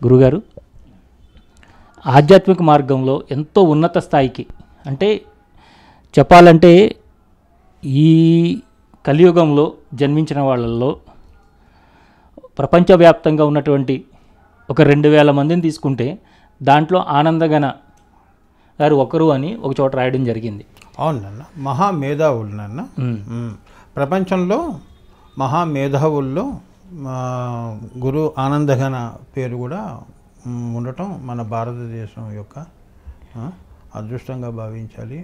గురుగారు, ఆధ్యాత్మిక మార్గంలో ఎంతో ఉన్నత స్థాయికి, అంటే చెప్పాలంటే ఈ కలియుగంలో జన్మించిన వాళ్ళల్లో ప్రపంచవ్యాప్తంగా ఉన్నటువంటి ఒక 2000 మందిని తీసుకుంటే దాంట్లో ఆనందగణ గారు ఒకరు అని ఒక చోట రాయడం జరిగింది. అవునన్న, మహామేధావులు నాన్న. ప్రపంచంలో మహామేధావుల్లో గురు ఆనందగణ పేరు కూడా ఉండటం మన భారతదేశం యొక్క అదృష్టంగా భావించాలి.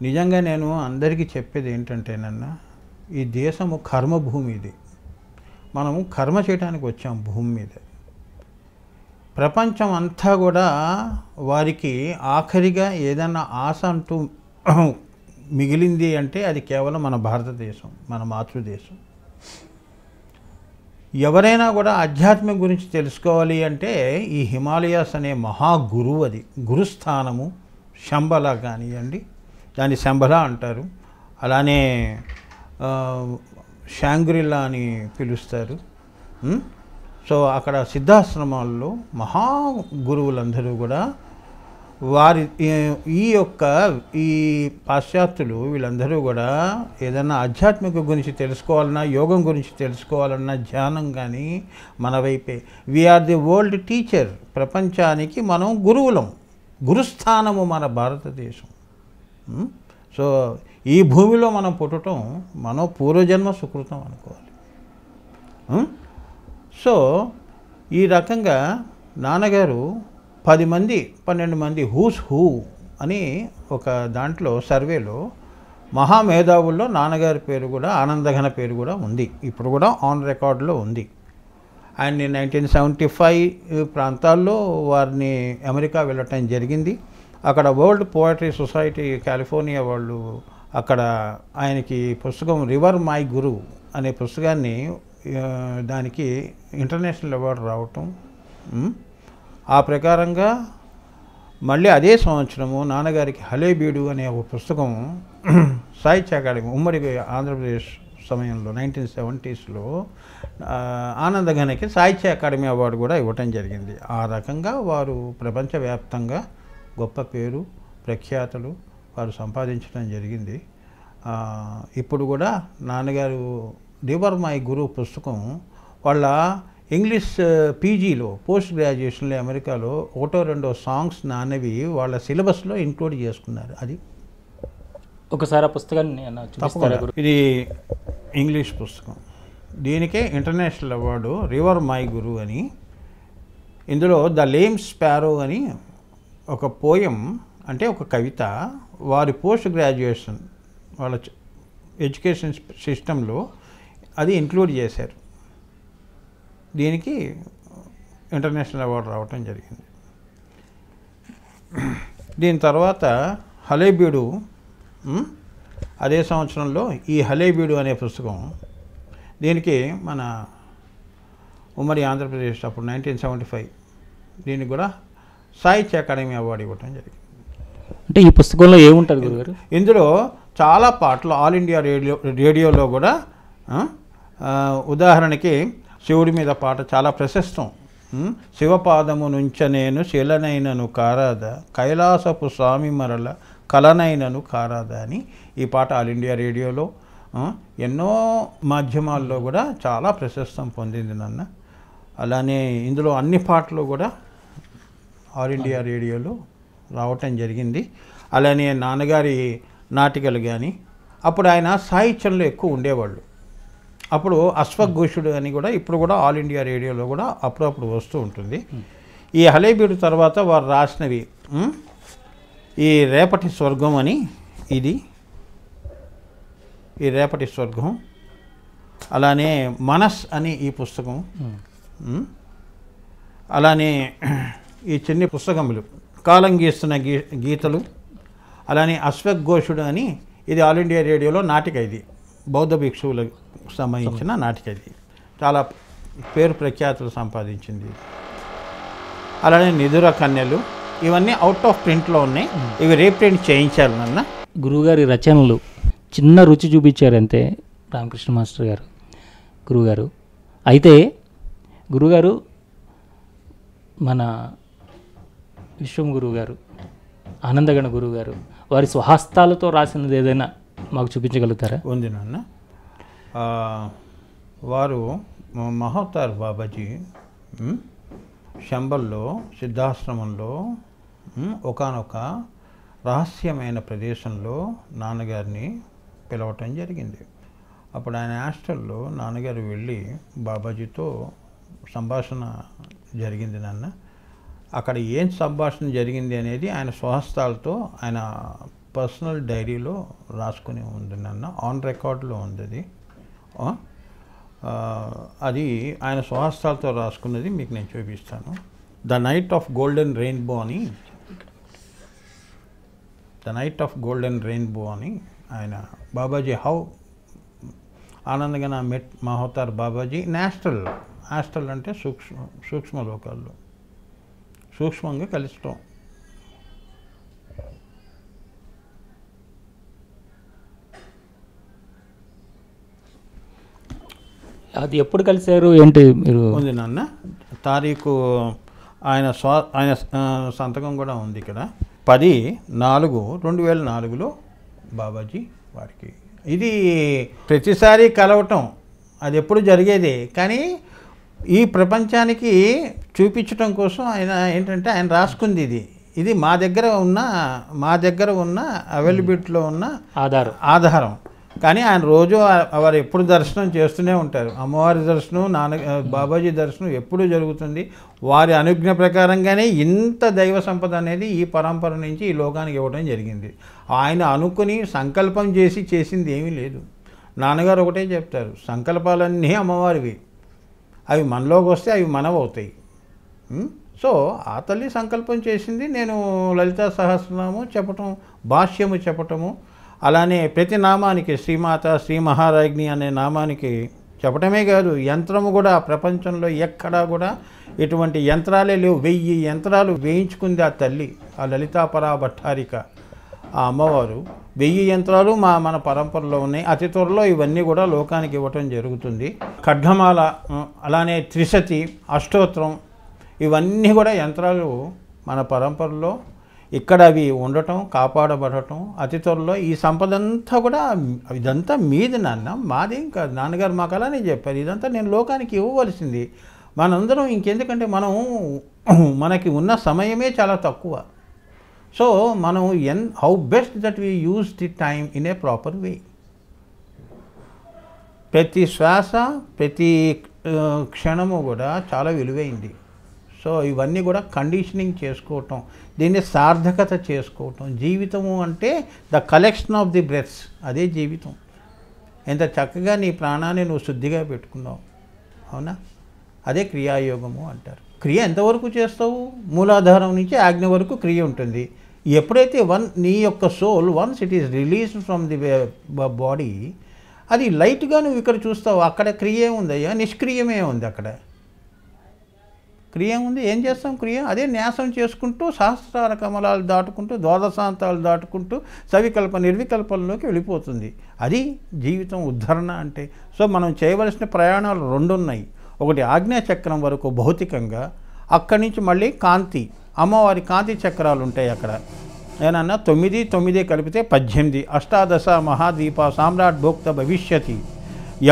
నిజంగా నేను అందరికీ చెప్పేది ఏంటంటేనన్నా, ఈ దేశము కర్మభూమి, ఇది మనము కర్మ చేయడానికి వచ్చాం భూమి మీద. ప్రపంచం అంతా కూడా వారికి ఆఖరిగా ఏదన్నా ఆశ అంటూ మిగిలింది అంటే అది కేవలం మన భారతదేశం, మన మాతృదేశం. ఎవరైనా కూడా ఆధ్యాత్మిక గురించి తెలుసుకోవాలి అంటే ఈ హిమాలయాస్ అనే మహాగురువు, అది గురుస్థానము. శంబల కానివ్వండి, దాన్ని శంబల అంటారు. అలానే షాంగ్రిలా అని పిలుస్తారు. సో అక్కడ సిద్ధాశ్రమాల్లో మహా గురువులందరూ కూడా వారి ఈ పాశ్చాత్యులు వీళ్ళందరూ కూడా ఏదైనా ఆధ్యాత్మిక గురించి తెలుసుకోవాలన్నా, యోగం గురించి తెలుసుకోవాలన్నా, ధ్యానం కానీ మన వైపే. We are the world teacher. ప్రపంచానికి మనం గురువులం. గురుస్థానము మన భారతదేశం. సో ఈ భూమిలో మనం పుట్టడం మనం పూర్వజన్మ సుకృతం అనుకోవాలి. సో ఈ రకంగా నాన్నగారు 10 మంది 12 మంది హూస్ హూ అని ఒక దాంట్లో సర్వేలో మహామేధావుల్లో నాన్నగారి పేరు కూడా, ఆనందఘన పేరు కూడా ఉంది. ఇప్పుడు కూడా ఆన్ రికార్డులో ఉంది. ఆయన్ని 1975 ప్రాంతాల్లో వారిని అమెరికా వెళ్ళటం జరిగింది. అక్కడ వరల్డ్ పోయట్రీ సొసైటీ కాలిఫోర్నియా వాళ్ళు అక్కడ ఆయనకి పుస్తకం రివర్ మై గురు అనే పుస్తకాన్ని, దానికి ఇంటర్నేషనల్ అవార్డు రావటం. ఆ ప్రకారంగా మళ్ళీ అదే సంవత్సరము నాన్నగారికి హలేబీడు అనే ఒక పుస్తకం సాహిత్య అకాడమీ ఉమ్మడి ఆంధ్రప్రదేశ్ సమయంలో 1970sలో ఆనందఘనకి సాహిత్య అకాడమీ అవార్డు కూడా ఇవ్వటం జరిగింది. ఆ రకంగా వారు ప్రపంచవ్యాప్తంగా గొప్ప పేరు ప్రఖ్యాతలు వారు సంపాదించడం జరిగింది. ఇప్పుడు కూడా నాన్నగారు రివర్ మై గురు పుస్తకం వాళ్ళ ఇంగ్లీష్ పీజీలో పోస్ట్ గ్రాడ్యుయేషన్లో అమెరికాలో 1-2 సాంగ్స్ నాన్నవి వాళ్ళ సిలబస్లో ఇంక్లూడ్ చేసుకున్నారు. అది ఒకసారి ఆ పుస్తకాన్ని చూపిస్తారా? ఇది ఇంగ్లీష్ పుస్తకం. దీనికే ఇంటర్నేషనల్ అవార్డు రివర్ మై గురు అని. ఇందులో ద లేమ్ స్పారో అని ఒక పోయం, అంటే ఒక కవిత, వారి పోస్ట్ గ్రాడ్యుయేషన్ వాళ్ళ ఎడ్యుకేషన్ సిస్టంలో అది ఇంక్లూడ్ చేశారు. దీనికి ఇంటర్నేషనల్ అవార్డు రావటం జరిగింది. దీని తర్వాత హలేబీడు, అదే సంవత్సరంలో ఈ హలేబీడు అనే పుస్తకం, దీనికి మన ఉమ్మడి ఆంధ్రప్రదేశ్ అప్పుడు 1975 దీనికి కూడా సాహిత్య అకాడమీ అవార్డు ఇవ్వటం జరిగింది. అంటే ఈ పుస్తకంలో ఏముంటుంది గురుగారు? ఇందులో చాలా పాటలు ఆల్ ఇండియా రేడియోలో కూడా, ఉదాహరణకి శివుడి మీద పాట చాలా ప్రశస్తం. శివపాదము నుంచ నేను శిలనైనను కారాద, కైలాసపు స్వామి మరల కలనైనను కారాద అని ఈ పాట ఆల్ ఇండియా రేడియోలో, ఎన్నో మాధ్యమాల్లో కూడా చాలా ప్రశస్తం పొందింది నాన్న. అలానే ఇందులో అన్ని పాటలు కూడా ఆల్ ఇండియా రేడియోలో రావటం జరిగింది. అలానే నాన్నగారి నాటికలు కానీ, అప్పుడు ఆయన సాహిత్యంలో ఎక్కువ ఉండేవాళ్ళు. అప్పుడు అశ్వఘోషుడు అని కూడా ఇప్పుడు కూడా ఆల్ ఇండియా రేడియోలో కూడా అప్పుడప్పుడు వస్తూ ఉంటుంది. ఈ హలేబీడు తర్వాత వారు రాసినవి ఈ రేపటి స్వర్గం అని, ఇది ఈ రేపటి స్వర్గం. అలానే మనస్ అని ఈ పుస్తకం. అలానే ఈ చిన్ని పుస్తకములు కాలం గీస్తున్న గీతలు. అలానే అశ్వఘోషుడు అని, ఇది ఆల్ ఇండియా రేడియోలో నాటిక. ఇది బౌద్ధ భిక్షువులకు సంబంధించిన నాటిక. ఇది చాలా పేరు ప్రఖ్యాతులు సంపాదించింది. అలానే నిధుర కన్యలు, ఇవన్నీ అవుట్ ఆఫ్ ప్రింట్లో ఉన్నాయి. ఇవి రీప్రింట్ చేయించాలి నాన్న. గురువుగారి రచనలు చిన్న రుచి చూపించారంతే రామకృష్ణ మాస్టర్ గారు, గురువుగారు. అయితే గురువుగారు మన విశ్వం గురువు గారు, ఆనందగణ గురువు గారు వారి స్వహస్తాలతో రాసినది ఏదైనా మాకు చూపించగలుగుతారా? ఉంది నాన్న. వారు మహోతార్ బాబాజీ శంబల్లో సిద్ధాశ్రమంలో ఒకానొక రహస్యమైన ప్రదేశంలో నాన్నగారిని పిలవటం జరిగింది. అప్పుడు ఆయన హాస్టల్లో నాన్నగారు వెళ్ళి బాబాజీతో సంభాషణ జరిగింది నాన్న. అక్కడ ఏం సంభాషణ జరిగింది అనేది ఆయన స్వహస్తాలతో ఆయన పర్సనల్ డైరీలో రాసుకుని ఉంది నాన్న. ఆన్ రికార్డులో ఉంది అది. అది ఆయన స్వహస్తాలతో రాసుకున్నది మీకు నేను చూపిస్తాను. The night of golden rainbow అని, the night of golden rainbow అని ఆయన బాబాజీ హౌ ఆనందగణ మెట్ మహోతార్ బాబాజీ నేస్ట్రల్, ఆస్ట్రల్ అంటే సూక్ష్మ లోకాల్లో సూక్ష్మంగా కలుస్తాం. అది ఎప్పుడు కలిశారు ఏంటి మీరు? ఉంది నాన్న, తారీఖు ఆయన సంతకం కూడా ఉంది ఇక్కడ. 10/4/2004లో బాబాజీ వారికి. ఇది ప్రతిసారి కలవటం అది ఎప్పుడు జరిగేదే, కానీ ఈ ప్రపంచానికి చూపించటం కోసం ఆయన ఏంటంటే ఆయన రాసుకుంది ఇది మా దగ్గర ఉన్న అవైలబిలిటీలో ఉన్న ఆధారం. కానీ ఆయన రోజు వారు ఎప్పుడు దర్శనం చేస్తూనే ఉంటారు. అమ్మవారి దర్శనం, బాబాజీ దర్శనం ఎప్పుడూ జరుగుతుంది. వారి అనుజ్ఞ ప్రకారంగానే ఇంత దైవ సంపద అనేది ఈ పరంపర నుంచి ఈ లోకానికి ఇవ్వడం జరిగింది. ఆయన అనుకుని సంకల్పం చేసింది ఏమీ లేదు. నాన్నగారు ఒకటే చెప్తారు, సంకల్పాలన్నీ అమ్మవారివి, అవి మనలోకి వస్తే అవి మనవవుతాయి. సో ఆ తల్లి సంకల్పం చేసింది. నేను లలితా సహస్రనామం చెప్పటం, భాష్యము చెప్పటము, అలానే ప్రతి నామానికి శ్రీమాత, శ్రీ మహారాజ్ఞి అనే నామానికి చెప్పటమే కాదు, యంత్రము కూడా ప్రపంచంలో ఎక్కడా కూడా ఇటువంటి యంత్రాలే లేవు. 1000 యంత్రాలు వేయించుకుంది ఆ తల్లి, ఆ లలితా పరాభట్టారిక, ఆ అమ్మవారు. 1000 యంత్రాలు మన పరంపరలో ఉన్నాయి. అతి త్వరలో ఇవన్నీ కూడా లోకానికి ఇవ్వటం జరుగుతుంది. ఖడ్గమాల, అలానే త్రిశతి, అష్టోత్తరం, ఇవన్నీ కూడా యంత్రాలు మన పరంపరలో ఇక్కడ అవి ఉండటం, కాపాడబడటం. అతి త్వరలో ఈ సంపద అంతా కూడా ఇదంతా మీది నాన్న, మాదేం కాదు. నాన్నగారు మాకు అలానే చెప్పారు, ఇదంతా నేను లోకానికి ఇవ్వవలసింది. మనందరం ఇంకెందుకంటే మనకి ఉన్న సమయమే చాలా తక్కువ. సో మనం how best that we use the time in a proper way. ప్రతి శ్వాస, ప్రతి క్షణము కూడా చాలా విలువైంది. సో ఇవన్నీ కూడా కండిషనింగ్ చేసుకోవటం, దీన్ని సార్థకత చేసుకోవటం. జీవితము అంటే the collection of the breaths, అదే జీవితం. ఎంత చక్కగా నీ ప్రాణాన్ని నువ్వు శుద్ధిగా పెట్టుకున్నావు, అవునా? అదే క్రియాయోగము అంటారు. క్రియ ఎంతవరకు చేస్తావు? మూలాధారం నుంచి ఆజ్ఞ వరకు క్రియ ఉంటుంది. ఎప్పుడైతే నీ యొక్క soul once it is released from the body, అది లైట్గా నువ్వు ఇక్కడ చూస్తావు. అక్కడ క్రియ ఉందయ్యా, నిష్క్రియమే ఉంది. అక్కడ క్రియ ఉంది. ఏం చేస్తాం? క్రియ అదే న్యాసం చేసుకుంటూ సహస్రార కమలాలు దాటుకుంటూ ద్వాదశాంతాలు దాటుకుంటూ సవికల్ప నిర్వికల్పంలోకి వెళ్ళిపోతుంది. అది జీవితం ఉద్ధరణ అంటే. సో మనం చేయవలసిన ప్రయాణాలు 2 ఉన్నాయి. ఒకటి ఆజ్ఞాచక్రం వరకు భౌతికంగా, అక్కడి నుంచి మళ్ళీ కాంతి, అమ్మవారి కాంతి చక్రాలు ఉంటాయి అక్కడ. ఏనన్నా 9 కలిపితే 18, అష్టాదశ మహాదీప సామ్రాట్ భోక్త భవిష్యతి.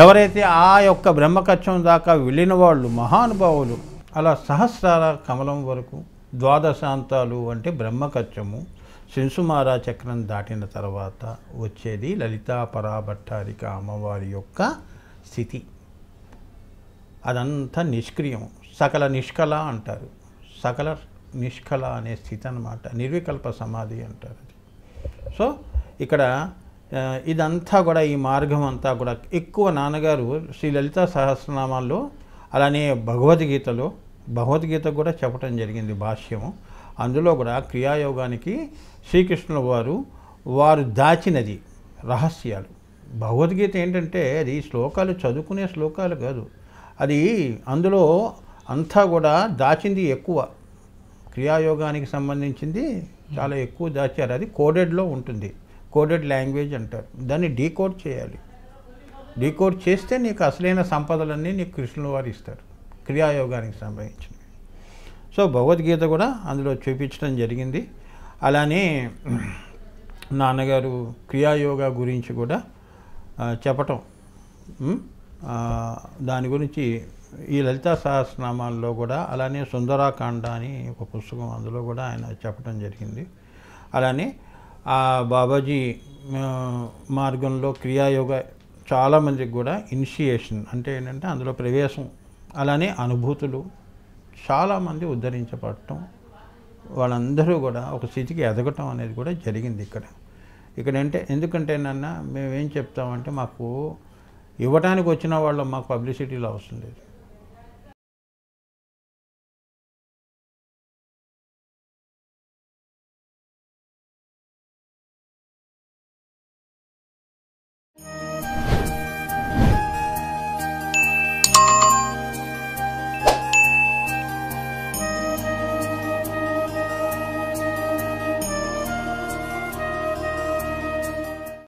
ఎవరైతే ఆ యొక్క బ్రహ్మకచ్చం దాకా వెళ్ళిన వాళ్ళు మహానుభావులు, అలా సహస్రార కమలం వరకు ద్వాదశాంతాలు అంటే బ్రహ్మకచ్చము, శింసుమారా చక్రం దాటిన తర్వాత వచ్చేది లలితా పరాభట్టారిక అమ్మవారి యొక్క స్థితి. అదంతా నిష్క్రియం, సకల నిష్కల అంటారు. సకల నిష్కల అనే స్థితి అన్నమాట. నిర్వికల్ప సమాధి అంటారు. సో ఇక్కడ ఇదంతా కూడా ఈ మార్గం అంతా కూడా ఎక్కువ నాన్నగారు శ్రీ లలితా సహస్రనామాల్లో, అలానే భగవద్గీత కూడా చెప్పడం జరిగింది భాష్యము. అందులో కూడా క్రియాయోగానికి శ్రీకృష్ణుల వారు దాచినది రహస్యాలు. భగవద్గీత ఏంటంటే అది శ్లోకాలు చదువుకునే శ్లోకాలు కాదు, అది అందులో అంతా కూడా దాచింది ఎక్కువ. క్రియాయోగానికి సంబంధించింది చాలా ఎక్కువ దాచారు. అది కోడెడ్లో ఉంటుంది. కోడెడ్ లాంగ్వేజ్ అంటారు. దాన్ని డీకోడ్ చేయాలి. డీకోడ్ చేస్తే నీకు అసలైన సంపదలన్నీ నీకు కృష్ణుల వారు ఇస్తారు, క్రియాయోగానికి సంబంధించినవి. సో భగవద్గీత కూడా అందులో చూపించడం జరిగింది. అలానే నాన్నగారు క్రియాయోగా గురించి కూడా చెప్పటం, దాని గురించి ఈ లలితా సహస్రనామాల్లో కూడా, అలానే సుందరాకాండ అని ఒక పుస్తకం, అందులో కూడా ఆయన చెప్పడం జరిగింది. అలానే ఆ బాబాజీ మార్గంలో క్రియాయోగ చాలామందికి కూడా ఇనిషియేషన్ అంటే ఏంటంటే అందులో ప్రవేశం, అలానే అనుభూతులు చాలామంది ఉద్ధరించబడటం, వాళ్ళందరూ కూడా ఒక స్థితికి ఎదగటం అనేది కూడా జరిగింది ఇక్కడ అంటే. ఎందుకంటే మేమేం చెప్తామంటే మాకు ఇవ్వడానికి వచ్చిన వాళ్ళు మాకు పబ్లిసిటీలో అవసరం లేదు.